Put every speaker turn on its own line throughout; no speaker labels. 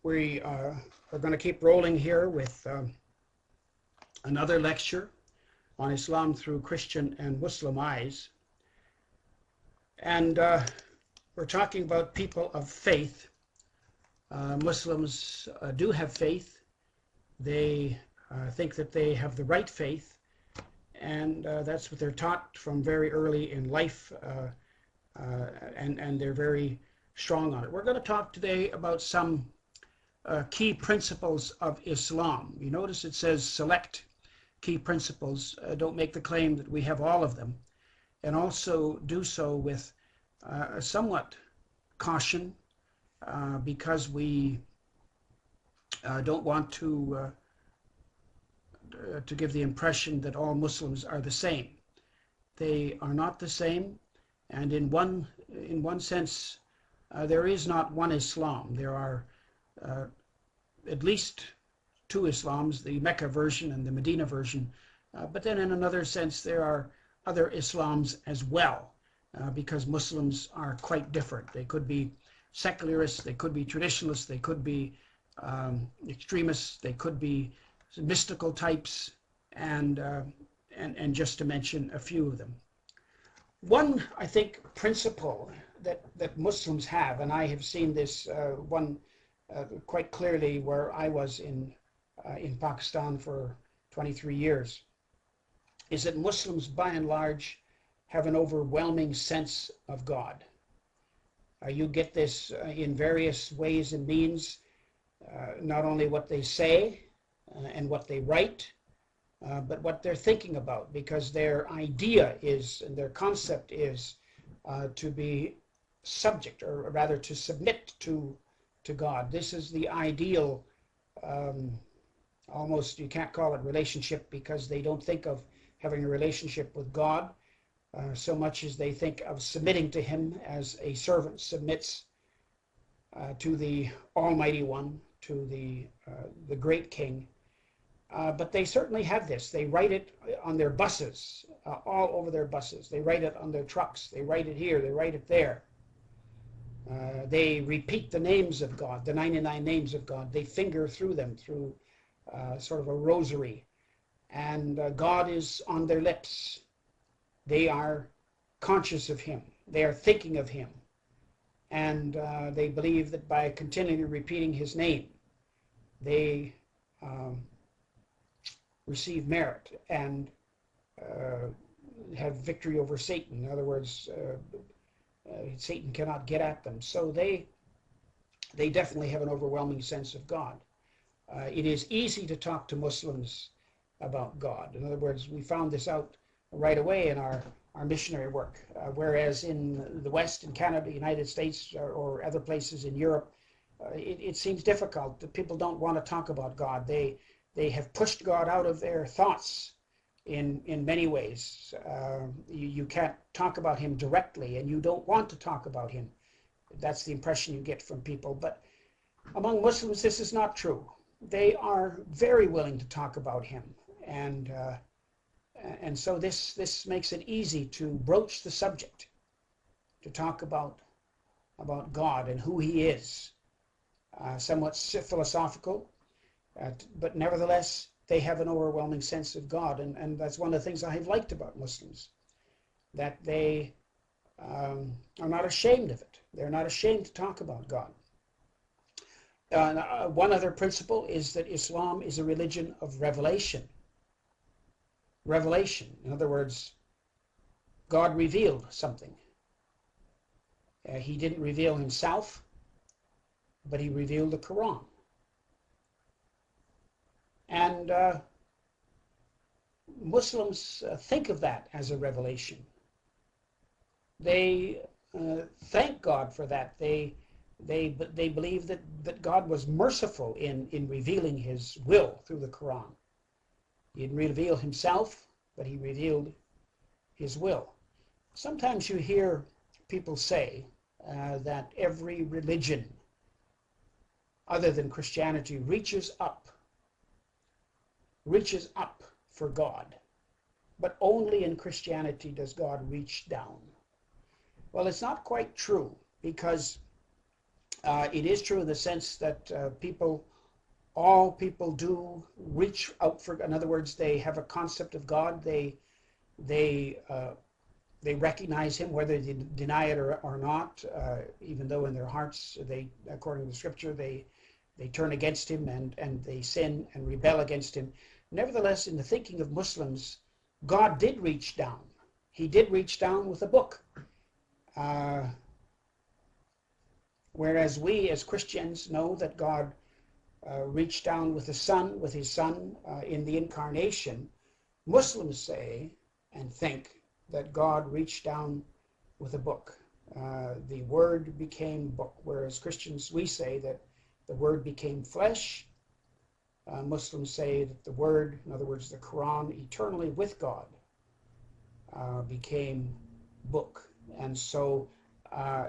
We are going to keep rolling here with another lecture on Islam through Christian and Muslim eyes. And we're talking about people of faith. Muslims do have faith. They think that they have the right faith, and that's what they're taught from very early in life, and they're very strong on it. We're going to talk today about some key principles of Islam. You notice it says select key principles. Don't make the claim that we have all of them, and also do so with somewhat caution, because we don't want to give the impression that all Muslims are the same. They are not the same, and in one sense, there is not one Islam. There are at least two Islams, the Mecca version and the Medina version, but then in another sense there are other Islams as well, because Muslims are quite different. They could be secularists, they could be traditionalists, they could be extremists, they could be mystical types, and just to mention a few of them. One, I think, principle that Muslims have, and I have seen this one quite clearly where I was in Pakistan for 23 years, is that Muslims by and large have an overwhelming sense of God. You get this in various ways and means, not only what they say and what they write, but what they're thinking about, because their idea is, and their concept is, to be subject, or rather to submit to God. This is the ideal, almost, you can't call it relationship, because they don't think of having a relationship with God so much as they think of submitting to Him as a servant submits to the Almighty One, to the great King. But they certainly have this. They write it on their buses, all over their buses. They write it on their trucks. They write it here. They write it there. They repeat the names of God, the 99 names of God. They finger through them through sort of a rosary. And God is on their lips. They are conscious of Him. They are thinking of Him. And they believe that by continually repeating His name, they receive merit and have victory over Satan. In other words, Satan cannot get at them. So they definitely have an overwhelming sense of God. It is easy to talk to Muslims about God. In other words, we found this out right away in our missionary work, whereas in the West, in Canada, United States, or other places in Europe, it seems difficult. That people don't want to talk about God. They have pushed God out of their thoughts in many ways. You can't talk about Him directly, and you don't want to talk about Him. That's the impression you get from people. But among Muslims, this is not true. They are very willing to talk about Him, and so this makes it easy to broach the subject, to talk about God and who He is. Somewhat philosophical, but nevertheless, they have an overwhelming sense of God, and that's one of the things I have liked about Muslims, that they are not ashamed of it. They're not ashamed to talk about God. One other principle is that Islam is a religion of revelation. Revelation, in other words, God revealed something. He didn't reveal Himself, but He revealed the Quran. And Muslims think of that as a revelation. They thank God for that. They believe that God was merciful in revealing His will through the Quran. He didn't reveal Himself, but He revealed His will. Sometimes you hear people say that every religion other than Christianity reaches up for God, but only in Christianity does God reach down. Well, it's not quite true, because It is true in the sense that all people do reach out for, in other words, they have a concept of God. They recognize him, whether they deny it or not, even though in their hearts, according to the scripture, they turn against him and they sin and rebel against him. Nevertheless, in the thinking of Muslims, God did reach down. He did reach down with a book. Whereas we as Christians know that God reached down with his son in the incarnation, Muslims say and think that God reached down with a book. The Word became book, whereas Christians, we say that the Word became flesh. Muslims say that the Word, in other words, the Quran, eternally with God, became book. And so,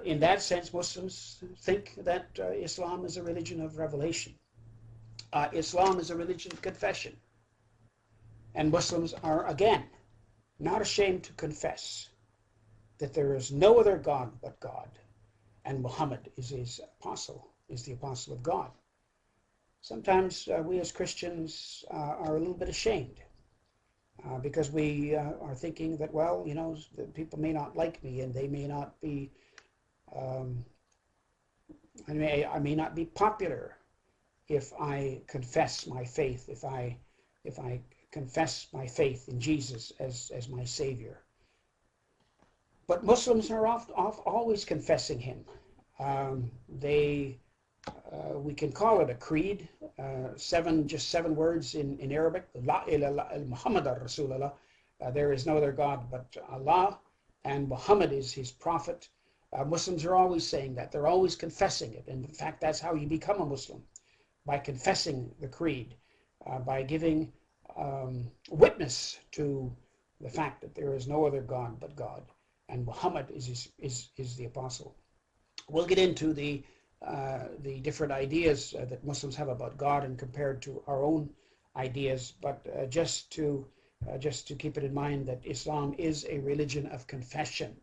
in that sense, Muslims think that Islam is a religion of revelation. Islam is a religion of confession. And Muslims are, again, not ashamed to confess that there is no other God but God, and Muhammad is his apostle, is the apostle of God. Sometimes we as Christians are a little bit ashamed because we are thinking that, well, you know, people may not like me, and they may not be, I may not be popular if I confess my faith, if I confess my faith in Jesus as my Savior. But Muslims are always confessing him. We can call it a creed, just seven words in Arabic. La ilaha Muhammad Rasulullah. There is no other God but Allah, and Muhammad is his prophet. Muslims are always saying that. They're always confessing it. And in fact, that's how you become a Muslim, by confessing the creed, by giving witness to the fact that there is no other God but God, and Muhammad is the apostle. We'll get into the different ideas that Muslims have about God and compared to our own ideas, but just to keep it in mind that Islam is a religion of confession.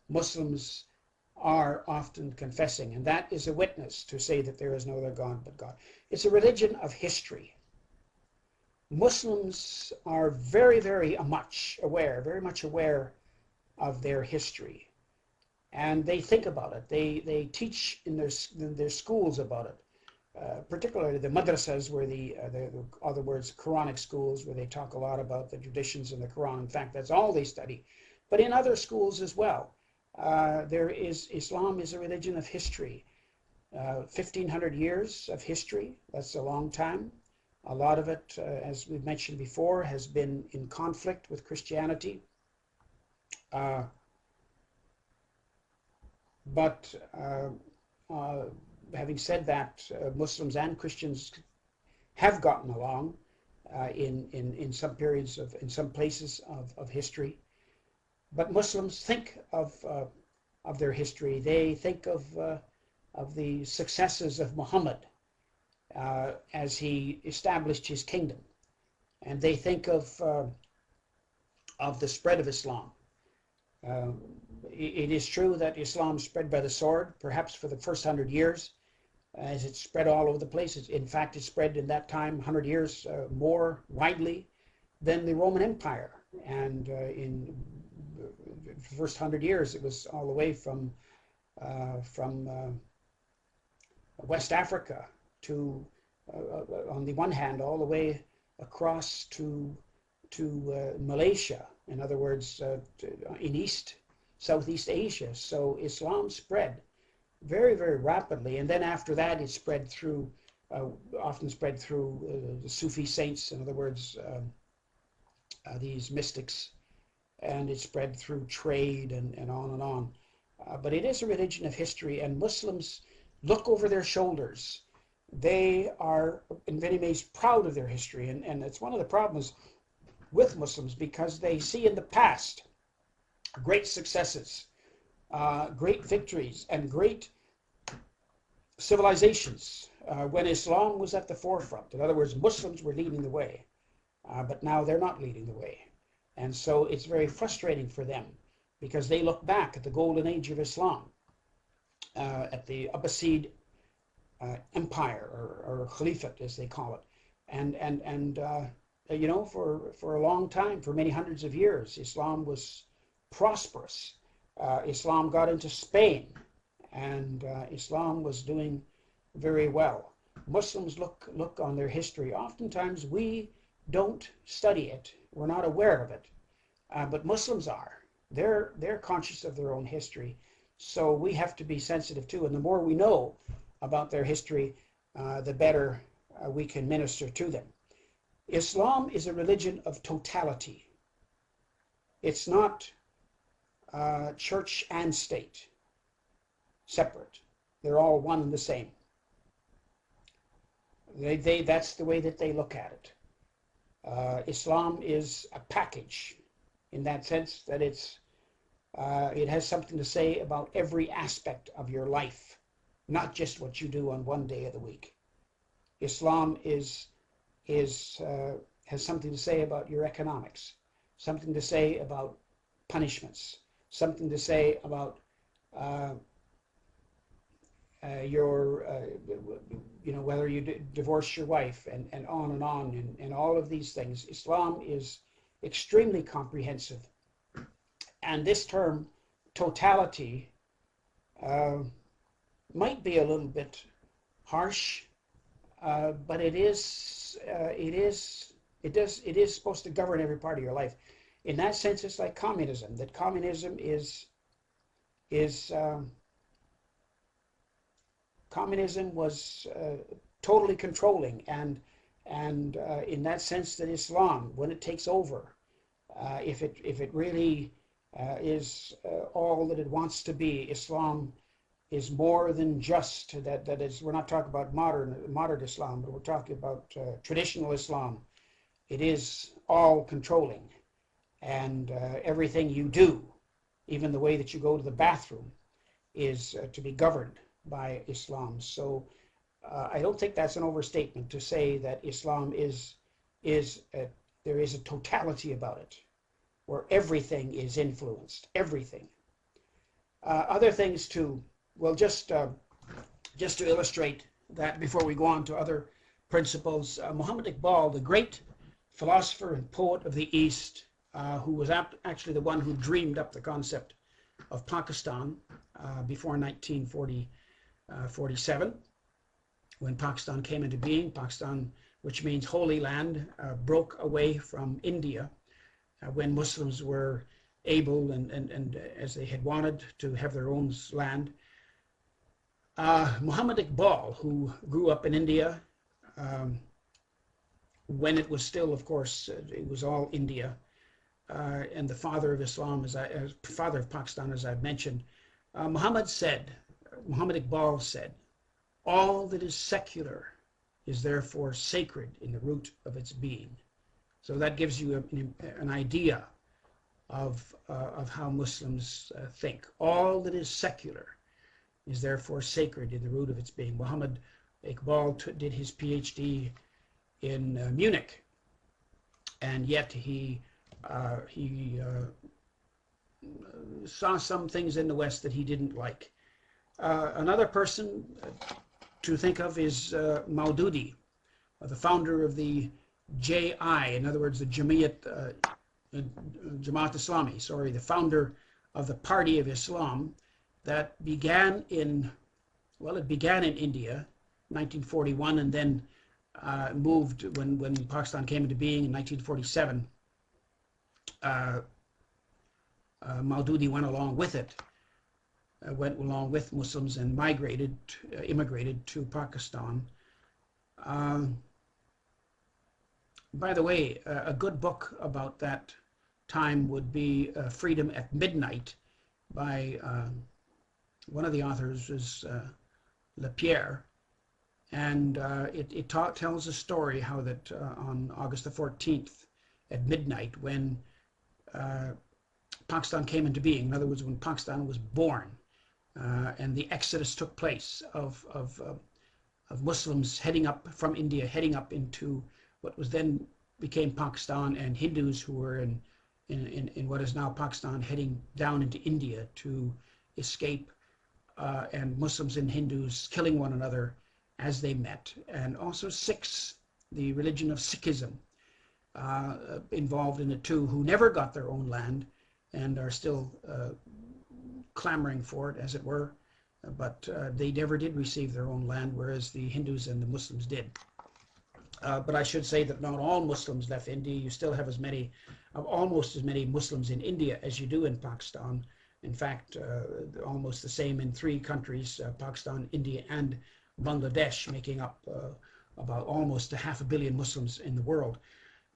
Muslims are often confessing, and that is a witness to say that there is no other God but God. It's a religion of history. Muslims are very much aware of their history, and they think about it. They teach in their schools about it, particularly the madrasas, where the other words, Quranic schools, where they talk a lot about the traditions in the Quran. In fact, that's all they study. But in other schools as well, Islam is a religion of history. 1,500 years of history. That's a long time. A lot of it, as we've mentioned before, has been in conflict with Christianity. But having said that, Muslims and Christians have gotten along in some periods in some places of history. But Muslims think of their history. They think of the successes of Muhammad as he established his kingdom, and they think of the spread of Islam. It is true that Islam spread by the sword, perhaps for the first 100 years, as it spread all over the place. In fact, it spread in that time, 100 years, more widely than the Roman Empire. And in the first 100 years, it was all the way from West Africa to, on the one hand, all the way across to Malaysia. In other words, in Southeast Asia. So Islam spread very rapidly, and then after that, it spread through, often spread through the Sufi saints. In other words, these mystics, and it spread through trade and on and on. But it is a religion of history, and Muslims look over their shoulders. They are, in many ways, proud of their history, and it's one of the problems with Muslims, because they see in the past great successes, great victories, and great civilizations when Islam was at the forefront. In other words, Muslims were leading the way, but now they're not leading the way. And so it's very frustrating for them, because they look back at the golden age of Islam, at the Abbasid empire or caliphate, as they call it, and you know, for a long time, for many hundreds of years, Islam was prosperous. Islam got into Spain, and Islam was doing very well. Muslims look on their history. Oftentimes we don't study it. We're not aware of it, but Muslims are. They're conscious of their own history, so we have to be sensitive too. And the more we know about their history, the better we can minister to them. Islam is a religion of totality. It's not church and state separate. They're all one and the same. That's the way that they look at it. Islam is a package in that sense that it has something to say about every aspect of your life, not just what you do on one day of the week. Islam has something to say about your economics, something to say about punishments, something to say about your, you know, whether you divorce your wife, and on, and all of these things. Islam is extremely comprehensive. And this term, totality, might be a little bit harsh, but it is supposed to govern every part of your life. In that sense, it's like communism. That communism communism was totally controlling, and in that sense, that Islam, when it takes over, if it really is all that it wants to be, Islam is more than just that. That is, we're not talking about modern Islam, but we're talking about traditional Islam. It is all controlling, and everything you do, even the way that you go to the bathroom, is to be governed by Islam. So I don't think that's an overstatement to say that Islam there is a totality about it, where everything is influenced, everything. Other things too. Well, just to illustrate that before we go on to other principles, Muhammad Iqbal, the great philosopher and poet of the East, who was actually the one who dreamed up the concept of Pakistan before 1947, when Pakistan came into being. Pakistan, which means Holy Land, broke away from India when Muslims were able and as they had wanted to have their own land. Muhammad Iqbal, who grew up in India when it was still, of course, it was all India, and the father of Islam, father of Pakistan, as I've mentioned, Muhammad Iqbal said, "All that is secular is therefore sacred in the root of its being." So that gives you an idea of how Muslims think. All that is secular is therefore sacred in the root of its being. Muhammad Iqbal did his PhD in Munich, and yet he saw some things in the West that he didn't like. Another person to think of is Maududi, the founder of the JI, in other words, the Jamaat Islami, the founder of the Party of Islam that began in India, 1941, and then moved when Pakistan came into being in 1947. Maududi went along with it, went along with Muslims and immigrated to Pakistan. By the way, a good book about that time would be Freedom at Midnight by one of the authors is Lapierre, and it tells a story how that on August the 14th at midnight, when Pakistan came into being, in other words, when Pakistan was born, and the exodus took place of Muslims heading up from India, heading up into what was then became Pakistan, and Hindus who were in what is now Pakistan heading down into India to escape, and Muslims and Hindus killing one another as they met, and also Sikhs, the religion of Sikhism, involved in it too, who never got their own land and are still clamoring for it, as it were, but they never did receive their own land, whereas the Hindus and the Muslims did. But I should say that not all Muslims left India. You still have almost as many Muslims in India as you do in Pakistan. In fact, almost the same in three countries, Pakistan, India, and Bangladesh, making up about almost 500 million Muslims in the world.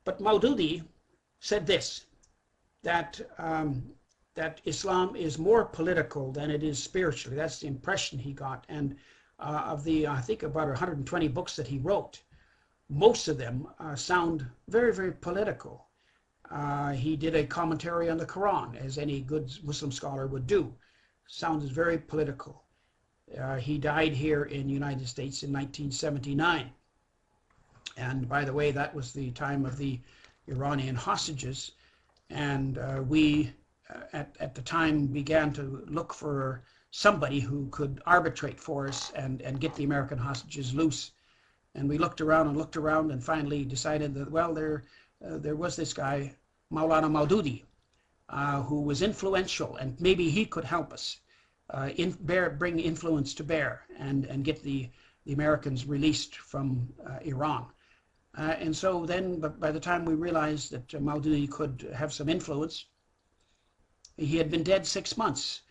But Maududi said this, that Islam is more political than it is spiritually. That's the impression he got. And of the, I think, about 120 books that he wrote, most of them sound very, very political. He did a commentary on the Quran, as any good Muslim scholar would do. Sounds very political. He died here in the United States in 1979. And by the way, that was the time of the Iranian hostages. And we, at the time, began to look for somebody who could arbitrate for us and get the American hostages loose. And we looked around and finally decided that, well, there was this guy, Maulana Maududi, who was influential, and maybe he could help us bring influence to bear and get the Americans released from Iran. And so then, by the time we realized that Maududi could have some influence, he had been dead 6 months.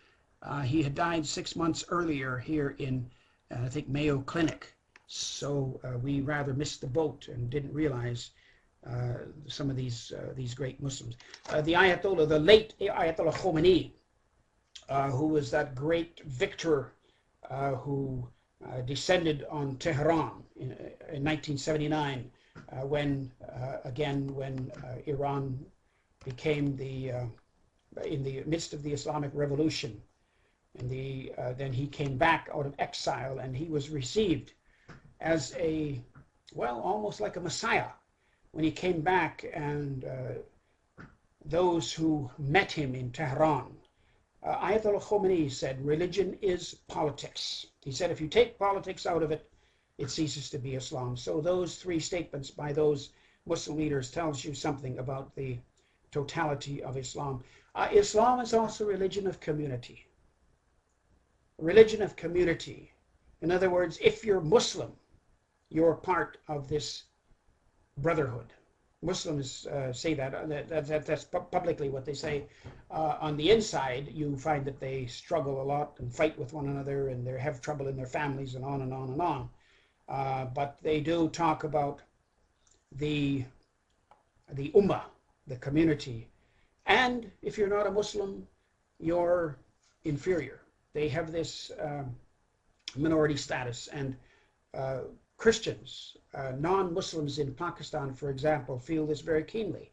He had died 6 months earlier here in, I think, Mayo Clinic. So we rather missed the boat and didn't realize some of these great Muslims. The Ayatollah, the late Ayatollah Khomeini, who was that great victor who descended on Tehran in 1979, when Iran became in the midst of the Islamic Revolution, and then he came back out of exile, and he was received as almost like a messiah when he came back, and those who met him in Tehran. Ayatollah Khomeini said, religion is politics. He said, if you take politics out of it, it ceases to be Islam. So those three statements by those Muslim leaders tells you something about the totality of Islam. Islam is also a religion of community. Religion of community. In other words, if you're Muslim, you're part of this brotherhood. Muslims say that's publicly what they say. On the inside, you find that they struggle a lot and fight with one another, and they have trouble in their families, and on and on and on. But they do talk about the ummah, the community. And if you're not a Muslim, you're inferior. They have this minority status. And Christians, non-Muslims in Pakistan, for example, feel this very keenly.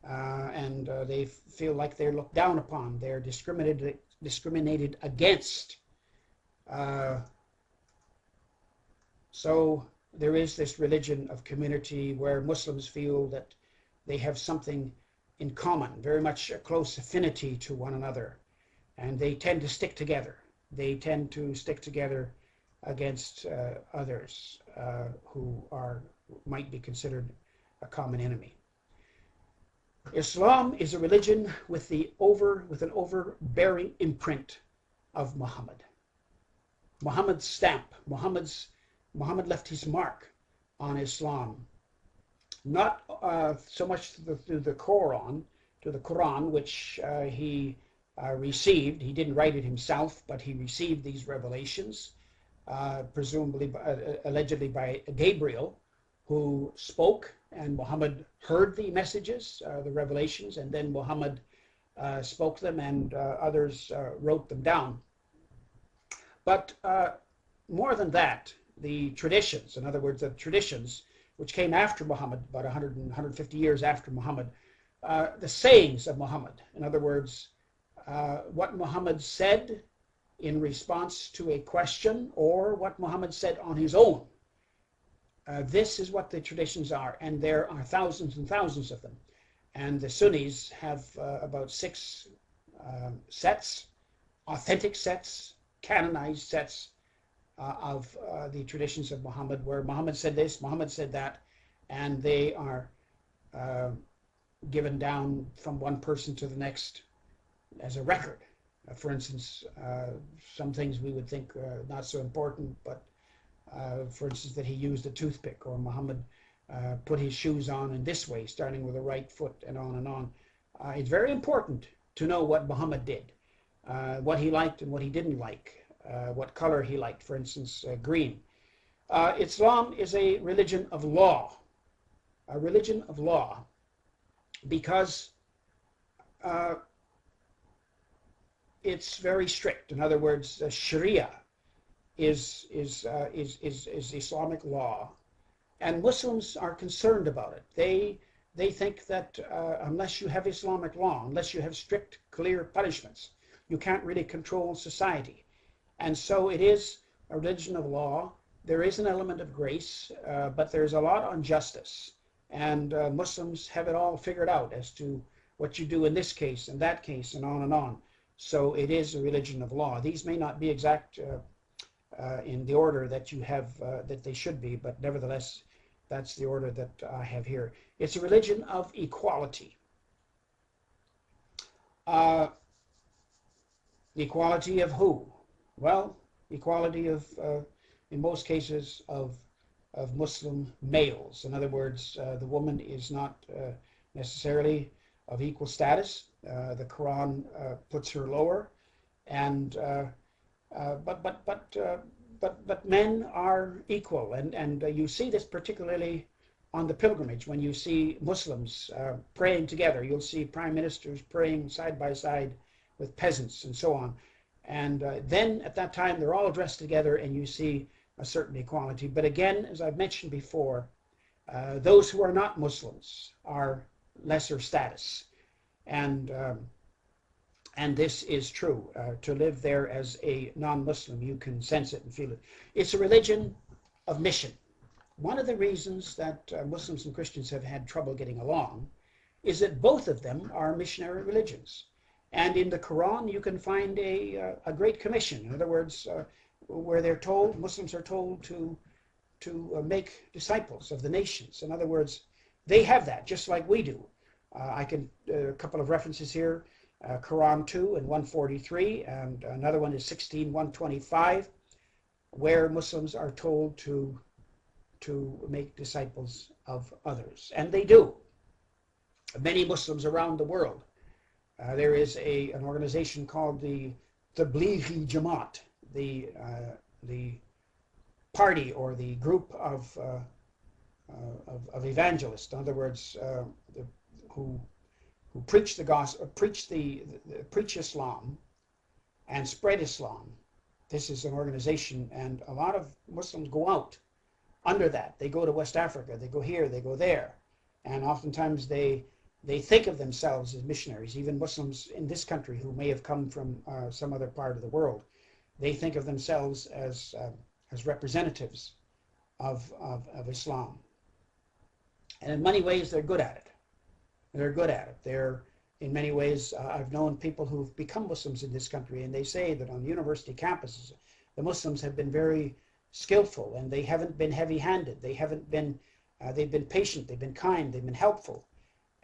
And they feel like they're looked down upon. They're discriminated against. So there is this religion of community where Muslims feel that they have something in common, very much a close affinity to one another. And they tend to stick together. They tend to stick together against others who might be considered a common enemy. Islam is a religion with an overbearing imprint of Muhammad. Muhammad's stamp. Muhammad left his mark on Islam, not so much through the Quran, which he received. He didn't write it himself, but he received these revelations, presumably, allegedly by Gabriel, who spoke, and Muhammad heard the messages, the revelations, and then Muhammad spoke them, and others wrote them down. But more than that, the traditions, in other words, the traditions which came after Muhammad, about 100 and 150 years after Muhammad, the sayings of Muhammad, in other words, what Muhammad said in response to a question, or what Muhammad said on his own. This is what the traditions are, and there are thousands and thousands of them. And the Sunnis have about 6 sets, authentic sets, canonized sets of the traditions of Muhammad, where Muhammad said this, Muhammad said that, and they are uh, given down from one person to the next as a record. For instance, some things we would think not so important, but for instance, that he used a toothpick, or Muhammad put his shoes on in this way, starting with the right foot, and on and on. It's very important to know what Muhammad did, what he liked and what he didn't like, what color he liked, for instance, green. Islam is a religion of law, because it's very strict. In other words, Sharia is Islamic law, and Muslims are concerned about it. They think that unless you have Islamic law, unless you have strict, clear punishments, you can't really control society. And so it is a religion of law. There is an element of grace, but there's a lot on justice. And Muslims have it all figured out as to what you do in this case and that case, and on and on. So it is a religion of law. These may not be exact in the order that you have, that they should be, but nevertheless, that's the order that I have here. It's a religion of equality. Equality of who? Well, equality of, in most cases, of Muslim males. In other words, the woman is not necessarily of equal status. The Quran puts her lower, and but men are equal, and you see this particularly on the pilgrimage when you see Muslims praying together. You'll see prime ministers praying side by side with peasants and so on, and then at that time they're all dressed together, and you see a certain equality. But again, as I've mentioned before, those who are not Muslims are lesser status, and this is true. To live there as a non-Muslim, you can sense it and feel it. It's a religion of mission. One of the reasons that Muslims and Christians have had trouble getting along is that both of them are missionary religions. And in the Quran, you can find a great commission. In other words, where they're told, Muslims are told to make disciples of the nations. In other words, they have that just like we do. I can a couple of references here. Quran 2 and 143, and another one is 16:125, where Muslims are told to make disciples of others, and they do. Many Muslims around the world. There is an organization called the Tablighi Jamaat, the party or the group of evangelists. In other words, who preach the gospel, preach Islam, and spread Islam. This is an organization, and a lot of Muslims go out under that. They go to West Africa, they go here, they go there, and oftentimes they think of themselves as missionaries. Even Muslims in this country who may have come from some other part of the world, they think of themselves as representatives of Islam. And in many ways, they're good at it. They're good at it. They're, in many ways, I've known people who've become Muslims in this country, and they say that on university campuses, the Muslims have been very skillful, and they haven't been heavy-handed. They haven't been, they've been patient, they've been kind, they've been helpful,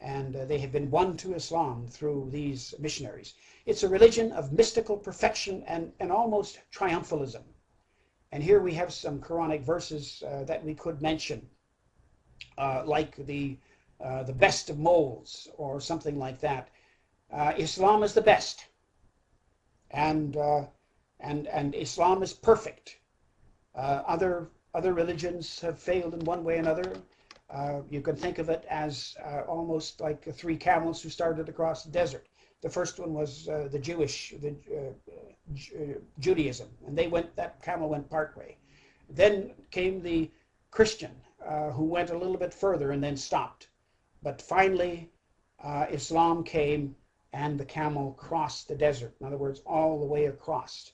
and they have been won to Islam through these missionaries. It's a religion of mystical perfection and almost triumphalism. And here we have some Quranic verses that we could mention, like the best of molds, or something like that. Islam is the best, and Islam is perfect. Other religions have failed in one way or another. You can think of it as almost like three camels who started across the desert. The first one was Judaism, and that camel went partway. Then came the Christian, who went a little bit further and then stopped. But finally, Islam came, and the camel crossed the desert. In other words, all the way across.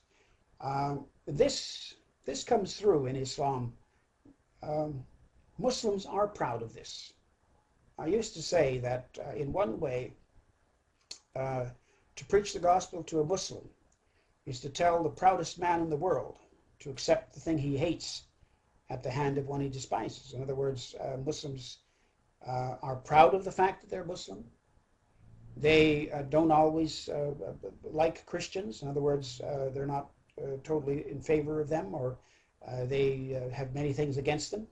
This comes through in Islam. Muslims are proud of this. I used to say that in one way, to preach the gospel to a Muslim is to tell the proudest man in the world to accept the thing he hates at the hand of one he despises. In other words, Muslims are proud of the fact that they're Muslim. They don't always like Christians. In other words, they're not totally in favor of them, or they have many things against them.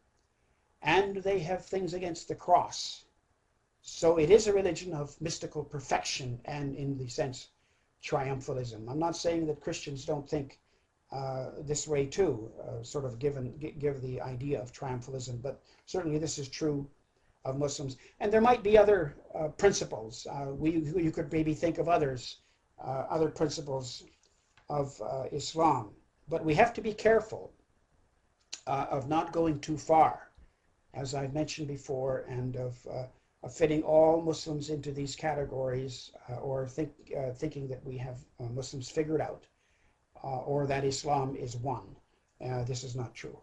And they have things against the cross. So it is a religion of mystical perfection and, in the sense, triumphalism. I'm not saying that Christians don't think this way too, sort of give the idea of triumphalism, but certainly this is true of Muslims. And there might be other principles. You could maybe think of other principles of Islam. But we have to be careful of not going too far, as I've mentioned before, and of fitting all Muslims into these categories, or thinking that we have Muslims figured out, or that Islam is one. This is not true.